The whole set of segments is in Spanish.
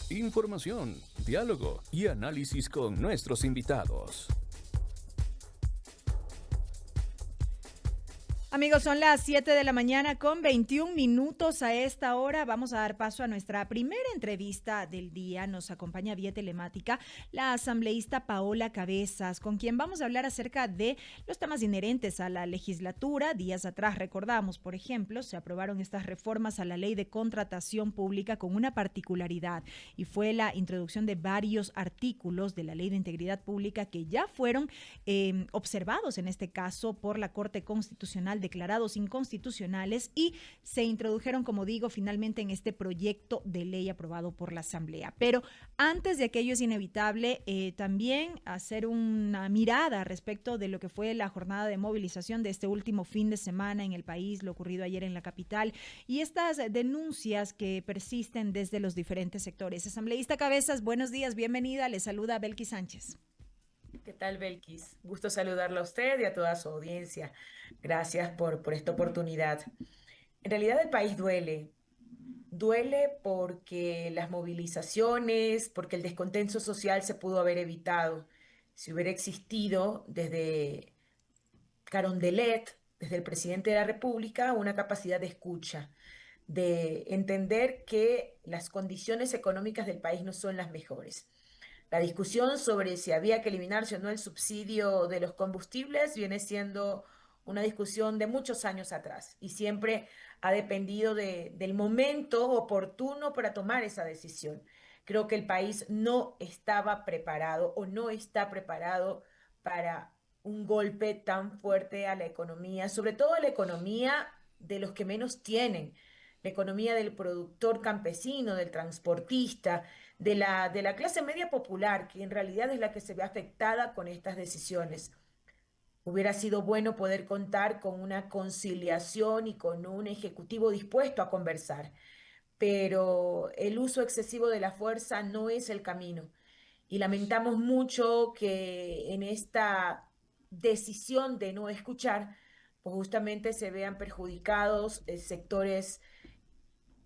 Información, diálogo y análisis con nuestros invitados. Amigos, son las 7 de la mañana con 21 minutos a esta hora. Vamos a dar paso a nuestra primera entrevista del día. Nos acompaña vía telemática la asambleísta Paola Cabezas, con quien vamos a hablar acerca de los temas inherentes a la legislatura. Días atrás, recordamos, por ejemplo, se aprobaron estas reformas a la ley de contratación pública con una particularidad, y fue la introducción de varios artículos de la ley de integridad pública que ya fueron observados, en este caso, por la Corte Constitucional, declarados inconstitucionales, y se introdujeron, como digo, finalmente en este proyecto de ley aprobado por la Asamblea. Pero antes de aquello es inevitable también hacer una mirada respecto de lo que fue la jornada de movilización de este último fin de semana en el país, lo ocurrido ayer en la capital y estas denuncias que persisten desde los diferentes sectores. Asambleísta Cabezas, buenos días, bienvenida, le saluda Belkis Sánchez. ¿Qué tal, Belkis? Gusto saludarla a usted y a toda su audiencia. Gracias por esta oportunidad. En realidad el país duele. Duele porque las movilizaciones, porque el descontento social se pudo haber evitado si hubiera existido desde Carondelet, desde el presidente de la República, una capacidad de escucha, de entender que las condiciones económicas del país no son las mejores. La discusión sobre si había que eliminarse o no el subsidio de los combustibles viene siendo una discusión de muchos años atrás y siempre ha dependido del momento oportuno para tomar esa decisión. Creo que el país no estaba preparado o no está preparado para un golpe tan fuerte a la economía, sobre todo a la economía de los que menos tienen, la economía del productor campesino, del transportista, de la clase media popular, que en realidad es la que se ve afectada con estas decisiones. Hubiera sido bueno poder contar con una conciliación y con un ejecutivo dispuesto a conversar, pero el uso excesivo de la fuerza no es el camino. Y lamentamos mucho que en esta decisión de no escuchar, pues justamente se vean perjudicados sectores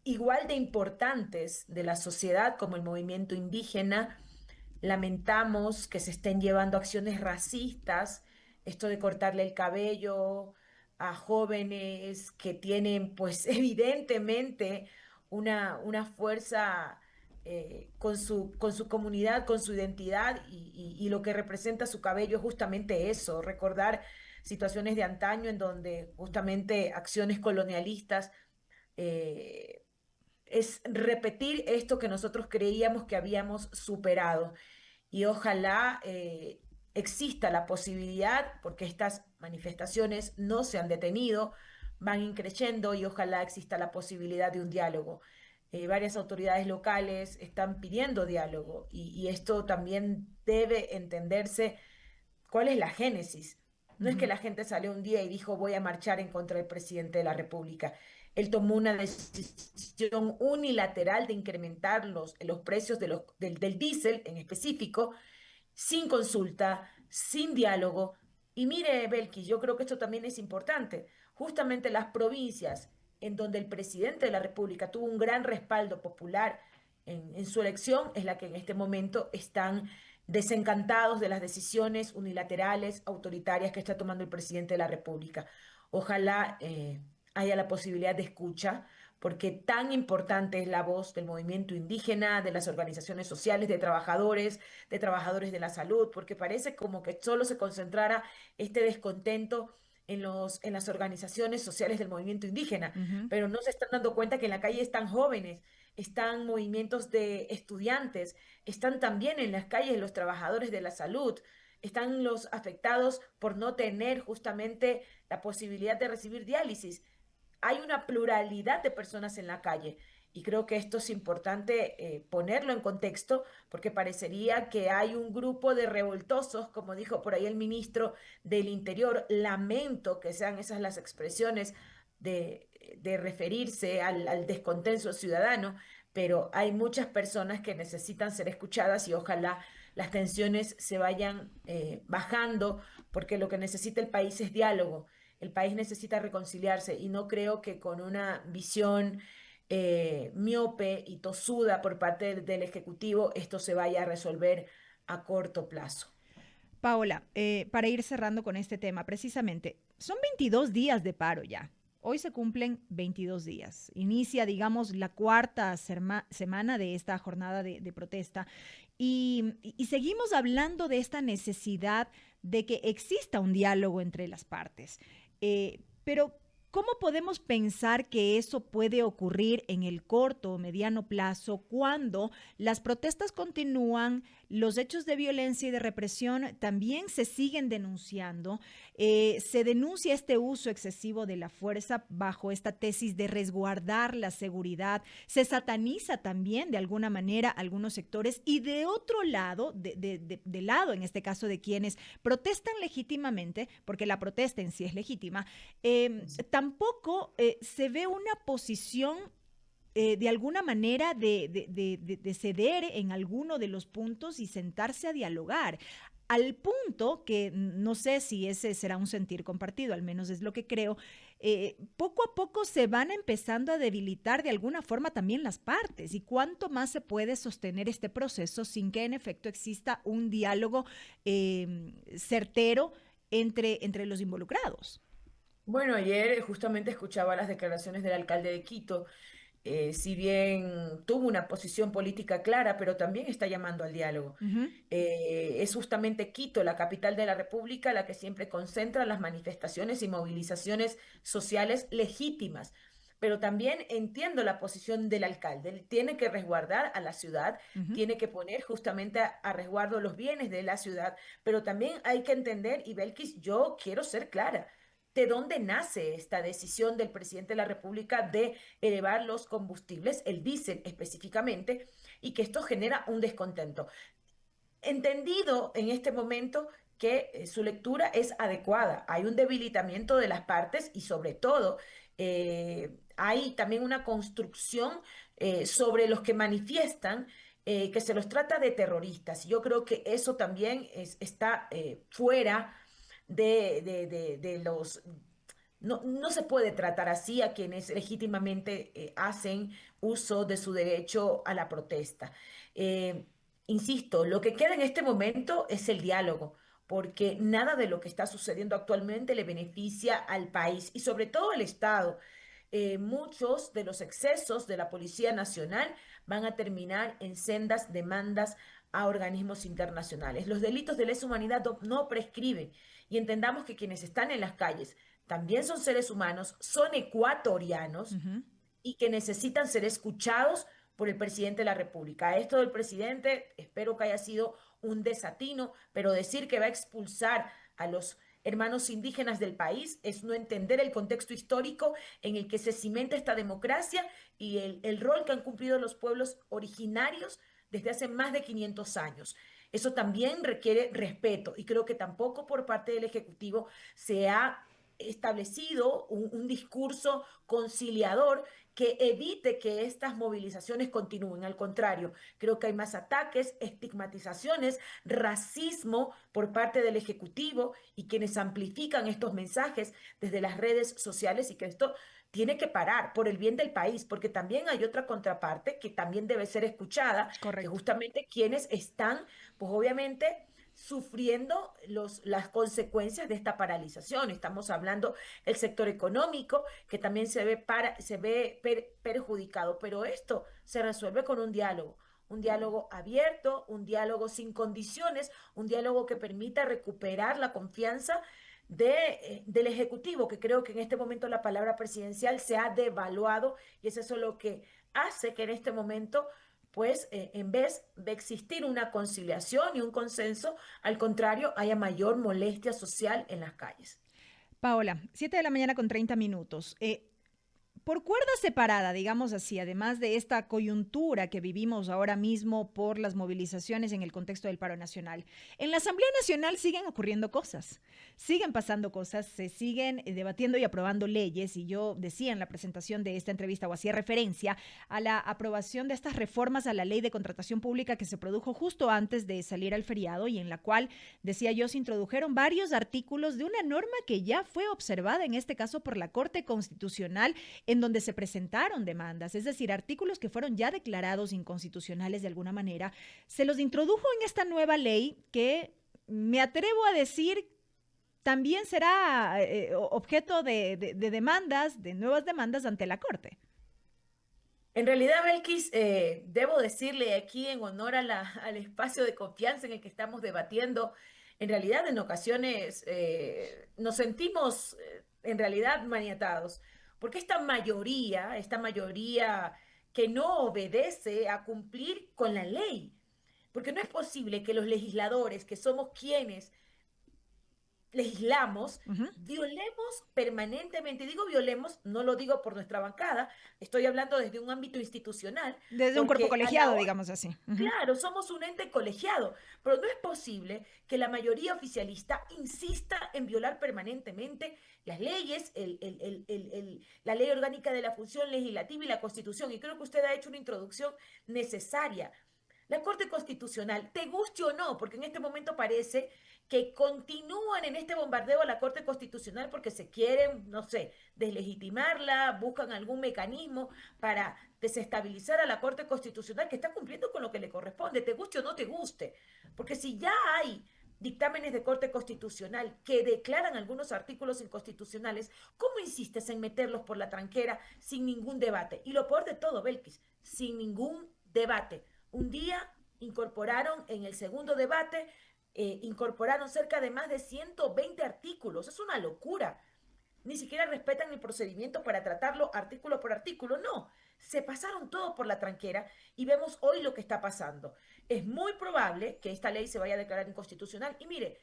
igual de importantes de la sociedad como el movimiento indígena. Lamentamos que se estén llevando acciones racistas, esto de cortarle el cabello a jóvenes que tienen pues evidentemente una fuerza con su comunidad, con su identidad y lo que representa su cabello es justamente eso, recordar situaciones de antaño en donde justamente acciones colonialistas eh, es repetir esto que nosotros creíamos que habíamos superado. Y ojalá exista la posibilidad, porque estas manifestaciones no se han detenido, van increciendo y ojalá exista la posibilidad de un diálogo. Varias autoridades locales están pidiendo diálogo y esto también debe entenderse cuál es la génesis. No es que Ujú. la gente salió un día y dijo voy a marchar en contra del presidente de la República. Él tomó una decisión unilateral de incrementar los precios del diésel en específico, sin consulta, sin diálogo. Y mire, Belkis, yo creo que esto también es importante. Justamente las provincias en donde el presidente de la República tuvo un gran respaldo popular en su elección es la que en este momento están desencantados de las decisiones unilaterales, autoritarias que está tomando el presidente de la República. Ojalá haya la posibilidad de escucha, porque tan importante es la voz del movimiento indígena, de las organizaciones sociales, de trabajadores de la salud, porque parece como que solo se concentrara este descontento en las organizaciones sociales del movimiento indígena, Ujú. pero no se están dando cuenta que en la calle están jóvenes, están movimientos de estudiantes, están también en las calles los trabajadores de la salud, están los afectados por no tener justamente la posibilidad de recibir diálisis. Hay una pluralidad de personas en la calle y creo que esto es importante ponerlo en contexto porque parecería que hay un grupo de revoltosos, como dijo por ahí el ministro del Interior. Lamento que sean esas las expresiones de referirse al descontento ciudadano, pero hay muchas personas que necesitan ser escuchadas y ojalá las tensiones se vayan bajando porque lo que necesita el país es diálogo. El país necesita reconciliarse y no creo que con una visión miope y tosuda por parte del Ejecutivo esto se vaya a resolver a corto plazo. Paola, para ir cerrando con este tema, precisamente, son 22 días de paro ya. Hoy se cumplen 22 días. Inicia, digamos, la cuarta semana de esta jornada de protesta y seguimos hablando de esta necesidad de que exista un diálogo entre las partes. Pero, ¿cómo podemos pensar que eso puede ocurrir en el corto o mediano plazo cuando las protestas continúan, los hechos de violencia y de represión también se siguen denunciando? Se denuncia este uso excesivo de la fuerza bajo esta tesis de resguardar la seguridad. Se sataniza también de alguna manera algunos sectores y de otro lado, de lado en este caso de quienes protestan legítimamente, porque la protesta en sí es legítima, tampoco se ve una posición de alguna manera de ceder en alguno de los puntos y sentarse a dialogar. Al punto que no sé si ese será un sentir compartido, al menos es lo que creo, poco a poco se van empezando a debilitar de alguna forma también las partes. ¿Y cuánto más se puede sostener este proceso sin que en efecto exista un diálogo certero entre los involucrados? Bueno, ayer justamente escuchaba las declaraciones del alcalde de Quito. Si bien tuvo una posición política clara, pero también está llamando al diálogo. Ujú. Es justamente Quito, la capital de la República, la que siempre concentra las manifestaciones y movilizaciones sociales legítimas. Pero también entiendo la posición del alcalde. Él tiene que resguardar a la ciudad, Ujú. tiene que poner justamente a resguardo los bienes de la ciudad, pero también hay que entender, y Belkis, yo quiero ser clara. ¿De dónde nace esta decisión del presidente de la República de elevar los combustibles, el diésel específicamente, y que esto genera un descontento? Entendido en este momento que su lectura es adecuada. Hay un debilitamiento de las partes y sobre todo hay también una construcción sobre los que manifiestan que se los trata de terroristas. Yo creo que eso también está fuera de los... No, no se puede tratar así a quienes legítimamente hacen uso de su derecho a la protesta. Eh, Insisto, lo que queda en este momento es el diálogo, porque nada de lo que está sucediendo actualmente le beneficia al país y sobre todo al Estado. Muchos de los excesos de la Policía Nacional van a terminar en sendas demandas a organismos internacionales. Los delitos de lesa humanidad no prescriben y entendamos que quienes están en las calles también son seres humanos, son ecuatorianos Ujú. y que necesitan ser escuchados por el presidente de la República. Esto del presidente, espero que haya sido un desatino, pero decir que va a expulsar a los hermanos indígenas del país es no entender el contexto histórico en el que se cimenta esta democracia y el rol que han cumplido los pueblos originarios desde hace más de 500 años. Eso también requiere respeto y creo que tampoco por parte del Ejecutivo se ha establecido un discurso conciliador que evite que estas movilizaciones continúen. Al contrario, creo que hay más ataques, estigmatizaciones, racismo por parte del Ejecutivo y quienes amplifican estos mensajes desde las redes sociales y que esto tiene que parar por el bien del país, porque también hay otra contraparte que también debe ser escuchada, que Correcto. justamente quienes están, pues obviamente sufriendo las consecuencias de esta paralización. Estamos hablando del sector económico, que también se ve perjudicado, pero esto se resuelve con un diálogo abierto, un diálogo sin condiciones, un diálogo que permita recuperar la confianza del Ejecutivo, que creo que en este momento la palabra presidencial se ha devaluado y es eso lo que hace que en este momento pues en vez de existir una conciliación y un consenso, al contrario, haya mayor molestia social en las calles. Paola, 7 de la mañana con 30 minutos. Por cuerda separada, digamos así, además de esta coyuntura que vivimos ahora mismo por las movilizaciones en el contexto del paro nacional, en la Asamblea Nacional siguen ocurriendo cosas, siguen pasando cosas, se siguen debatiendo y aprobando leyes, y yo decía en la presentación de esta entrevista o hacía referencia a la aprobación de estas reformas a la ley de contratación pública que se produjo justo antes de salir al feriado y en la cual, decía yo, se introdujeron varios artículos de una norma que ya fue observada en este caso por la Corte Constitucional en en donde se presentaron demandas, es decir, artículos que fueron ya declarados inconstitucionales de alguna manera, se los introdujo en esta nueva ley que me atrevo a decir también será objeto de demandas, de nuevas demandas ante la Corte. En realidad, Belkis, debo decirle aquí en honor a al espacio de confianza en el que estamos debatiendo, en realidad en ocasiones nos sentimos en realidad maniatados, porque esta mayoría que no obedece a cumplir con la ley, porque no es posible que los legisladores, que somos quienes legislamos, Uh -huh. violemos permanentemente. Digo violemos, no lo digo por nuestra bancada, estoy hablando desde un ámbito institucional, Desde un cuerpo porque a la colegiado, hora, digamos así. Uh -huh. claro, somos un ente colegiado, pero no es posible que la mayoría oficialista insista en violar permanentemente las leyes, la ley orgánica de la función legislativa y la Constitución. Y creo que usted ha hecho una introducción necesaria. La Corte Constitucional, te guste o no, porque en este momento parece que continúan en este bombardeo a la Corte Constitucional porque se quieren, no sé, deslegitimarla, buscan algún mecanismo para desestabilizar a la Corte Constitucional que está cumpliendo con lo que le corresponde, te guste o no te guste. Porque si ya hay dictámenes de Corte Constitucional que declaran algunos artículos inconstitucionales, ¿cómo insistes en meterlos por la tranquera sin ningún debate? Y lo peor de todo, Belkis, sin ningún debate. Un día incorporaron en el segundo debate, incorporaron cerca de más de 120 artículos. Es una locura. Ni siquiera respetan el procedimiento para tratarlo artículo por artículo. No, se pasaron todo por la tranquera y vemos hoy lo que está pasando. Es muy probable que esta ley se vaya a declarar inconstitucional. Y mire,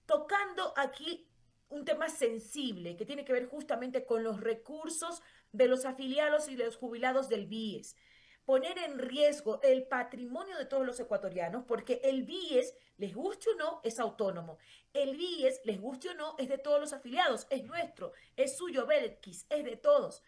tocando aquí un tema sensible que tiene que ver justamente con los recursos de los afiliados y de los jubilados del BIES, poner en riesgo el patrimonio de todos los ecuatorianos, porque el BIES, les guste o no, es autónomo. El BIES, les guste o no, es de todos los afiliados, es nuestro, es suyo, Belkis, es de todos.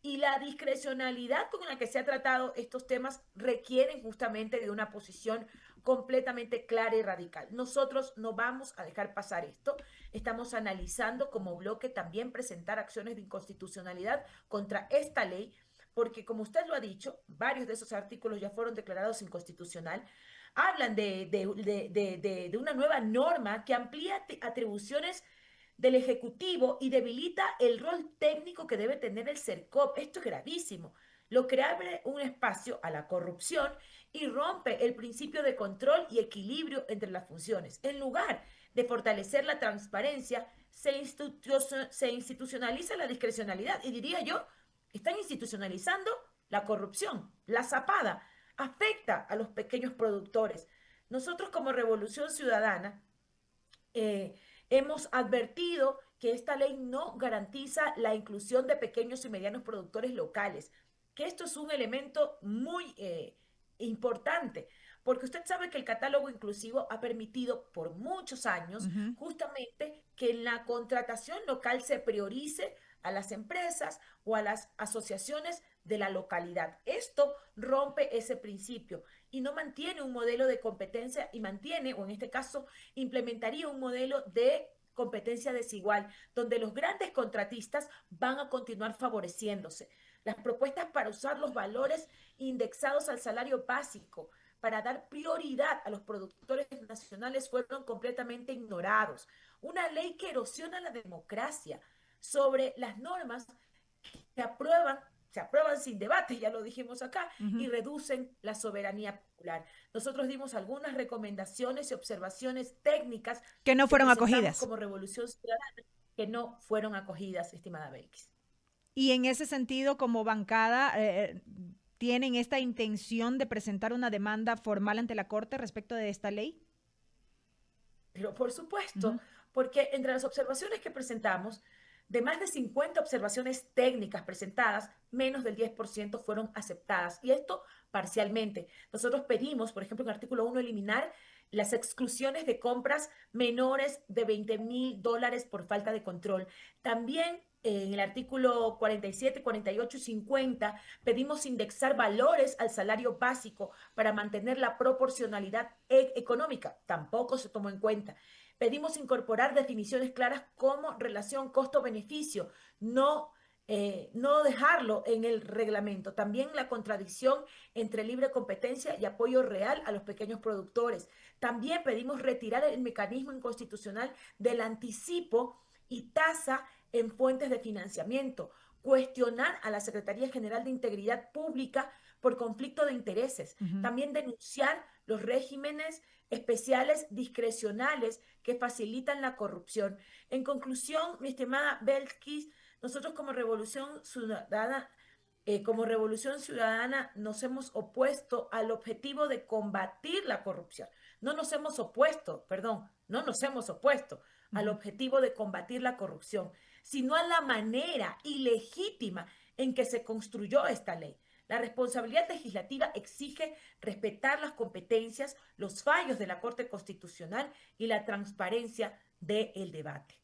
Y la discrecionalidad con la que se ha tratado estos temas requieren justamente de una posición completamente clara y radical. Nosotros no vamos a dejar pasar esto. Estamos analizando como bloque también presentar acciones de inconstitucionalidad contra esta ley, porque como usted lo ha dicho, varios de esos artículos ya fueron declarados inconstitucional. Hablan de una nueva norma que amplía atribuciones del Ejecutivo y debilita el rol técnico que debe tener el CERCOP. Esto es gravísimo. Lo que abre un espacio a la corrupción y rompe el principio de control y equilibrio entre las funciones. En lugar de fortalecer la transparencia, se institucionaliza la discrecionalidad y diría yo, están institucionalizando la corrupción, la zapada, afecta a los pequeños productores. Nosotros como Revolución Ciudadana hemos advertido que esta ley no garantiza la inclusión de pequeños y medianos productores locales, que esto es un elemento muy importante, porque usted sabe que el catálogo inclusivo ha permitido por muchos años justamente que en la contratación local se priorice a las empresas o a las asociaciones de la localidad. Esto rompe ese principio y no mantiene un modelo de competencia y mantiene, o en este caso, implementaría un modelo de competencia desigual, donde los grandes contratistas van a continuar favoreciéndose. Las propuestas para usar los valores indexados al salario básico para dar prioridad a los productores nacionales fueron completamente ignorados. Una ley que erosiona la democracia sobre las normas que se aprueban sin debate, ya lo dijimos acá, y reducen la soberanía popular. Nosotros dimos algunas recomendaciones y observaciones técnicas que no fueron acogidas como Revolución Ciudadana, que no fueron acogidas, estimada Belkis. Y en ese sentido, como bancada, ¿tienen esta intención de presentar una demanda formal ante la Corte respecto de esta ley? Pero por supuesto, porque entre las observaciones que presentamos, de más de 50 observaciones técnicas presentadas, menos del 10% fueron aceptadas. Y esto parcialmente. Nosotros pedimos, por ejemplo, en el artículo 1, eliminar las exclusiones de compras menores de $20,000 por falta de control. También en el artículo 47, 48 y 50 pedimos indexar valores al salario básico para mantener la proporcionalidad económica. Tampoco se tomó en cuenta. Pedimos incorporar definiciones claras como relación costo-beneficio, no no dejarlo en el reglamento. También la contradicción entre libre competencia y apoyo real a los pequeños productores. También pedimos retirar el mecanismo inconstitucional del anticipo y tasa en fuentes de financiamiento, cuestionar a la Secretaría General de Integridad Pública por conflicto de intereses, también denunciar los regímenes especiales discrecionales que facilitan la corrupción. En conclusión, mi estimada Belkis, nosotros como Revolución Ciudadana nos hemos opuesto al objetivo de combatir la corrupción. No nos hemos opuesto al objetivo de combatir la corrupción, sino a la manera ilegítima en que se construyó esta ley. La responsabilidad legislativa exige respetar las competencias, los fallos de la Corte Constitucional y la transparencia del debate.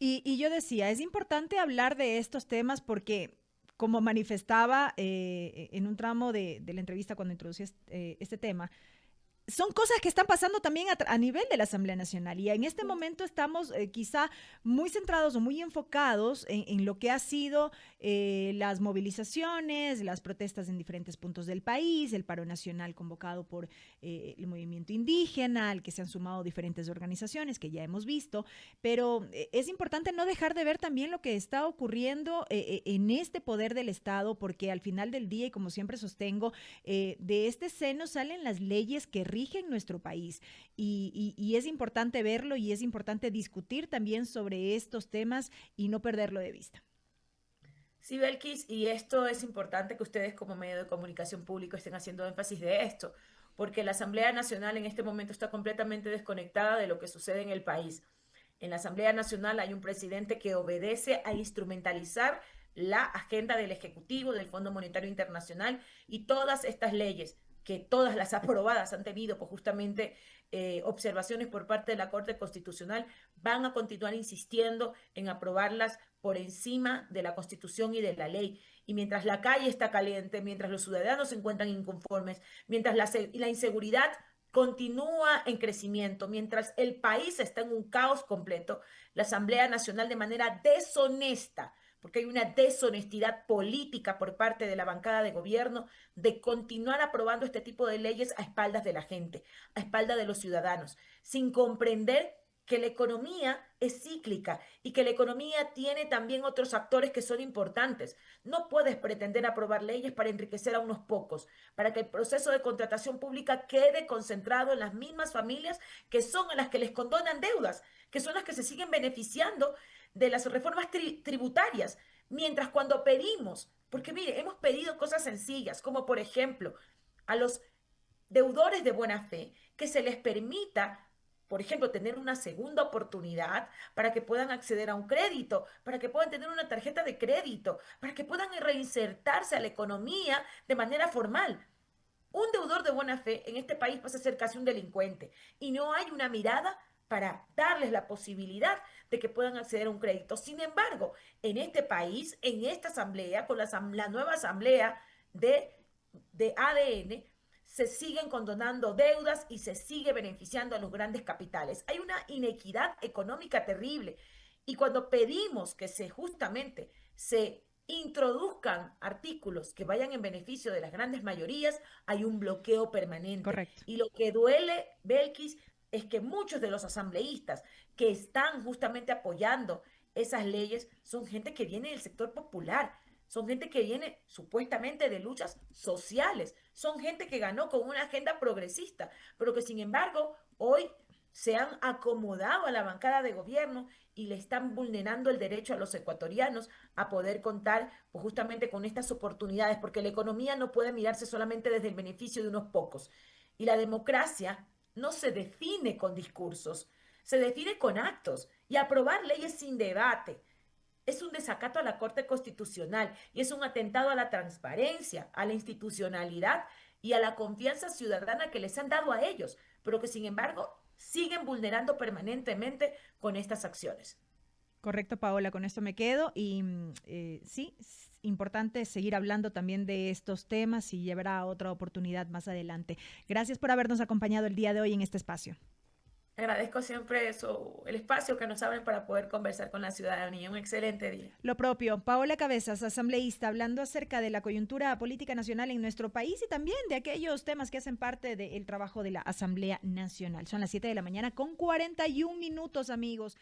Y yo decía, es importante hablar de estos temas porque, como manifestaba en un tramo de la entrevista cuando introducí este tema, son cosas que están pasando también a nivel de la Asamblea Nacional y en este momento estamos quizá muy centrados o muy enfocados en lo que ha sido las movilizaciones, las protestas en diferentes puntos del país, el paro nacional convocado por el movimiento indígena, al que se han sumado diferentes organizaciones que ya hemos visto, pero es importante no dejar de ver también lo que está ocurriendo en este poder del Estado, porque al final del día, y como siempre sostengo, de este seno salen las leyes que rigen nuestro país y es importante verlo y es importante discutir también sobre estos temas y no perderlo de vista. Sí, Belkis, y esto es importante que ustedes como medio de comunicación público estén haciendo énfasis de esto, porque la Asamblea Nacional en este momento está completamente desconectada de lo que sucede en el país. En la Asamblea Nacional hay un presidente que obedece a instrumentalizar la agenda del Ejecutivo, del Fondo Monetario Internacional y todas estas leyes que todas las aprobadas han tenido pues justamente observaciones por parte de la Corte Constitucional, van a continuar insistiendo en aprobarlas por encima de la Constitución y de la ley. Y mientras la calle está caliente, mientras los ciudadanos se encuentran inconformes, mientras la inseguridad continúa en crecimiento, mientras el país está en un caos completo, la Asamblea Nacional de manera deshonesta, porque hay una deshonestidad política por parte de la bancada de gobierno de continuar aprobando este tipo de leyes a espaldas de la gente, a espaldas de los ciudadanos, sin comprender que la economía es cíclica y que la economía tiene también otros actores que son importantes. No puedes pretender aprobar leyes para enriquecer a unos pocos, para que el proceso de contratación pública quede concentrado en las mismas familias que son a las que les condonan deudas, que son las que se siguen beneficiando de las reformas tributarias, mientras cuando pedimos, porque mire, hemos pedido cosas sencillas, como por ejemplo a los deudores de buena fe, que se les permita, por ejemplo, tener una segunda oportunidad para que puedan acceder a un crédito, para que puedan tener una tarjeta de crédito, para que puedan reinsertarse a la economía de manera formal. Un deudor de buena fe en este país pasa a ser casi un delincuente y no hay una mirada para darles la posibilidad de que puedan acceder a un crédito. Sin embargo, en este país, en esta asamblea, con la nueva asamblea de ADN, se siguen condonando deudas y se sigue beneficiando a los grandes capitales. Hay una inequidad económica terrible. Y cuando pedimos que justamente se introduzcan artículos que vayan en beneficio de las grandes mayorías, hay un bloqueo permanente. Correcto. Y lo que duele, Belkis, es que muchos de los asambleístas que están justamente apoyando esas leyes son gente que viene del sector popular, son gente que viene supuestamente de luchas sociales, son gente que ganó con una agenda progresista, pero que sin embargo hoy se han acomodado a la bancada de gobierno y le están vulnerando el derecho a los ecuatorianos a poder contar pues, justamente con estas oportunidades, porque la economía no puede mirarse solamente desde el beneficio de unos pocos. Y la democracia no se define con discursos, se define con actos. Y aprobar leyes sin debate es un desacato a la Corte Constitucional y es un atentado a la transparencia, a la institucionalidad y a la confianza ciudadana que les han dado a ellos, pero que sin embargo siguen vulnerando permanentemente con estas acciones. Correcto, Paola, con esto me quedo y sí, es importante seguir hablando también de estos temas y llevará otra oportunidad más adelante. Gracias por habernos acompañado el día de hoy en este espacio. Agradezco siempre eso, el espacio que nos abren para poder conversar con la ciudadanía. Un excelente día. Lo propio, Paola Cabezas, asambleísta, hablando acerca de la coyuntura política nacional en nuestro país y también de aquellos temas que hacen parte del trabajo de la Asamblea Nacional. Son las 7 de la mañana con 41 minutos, amigos.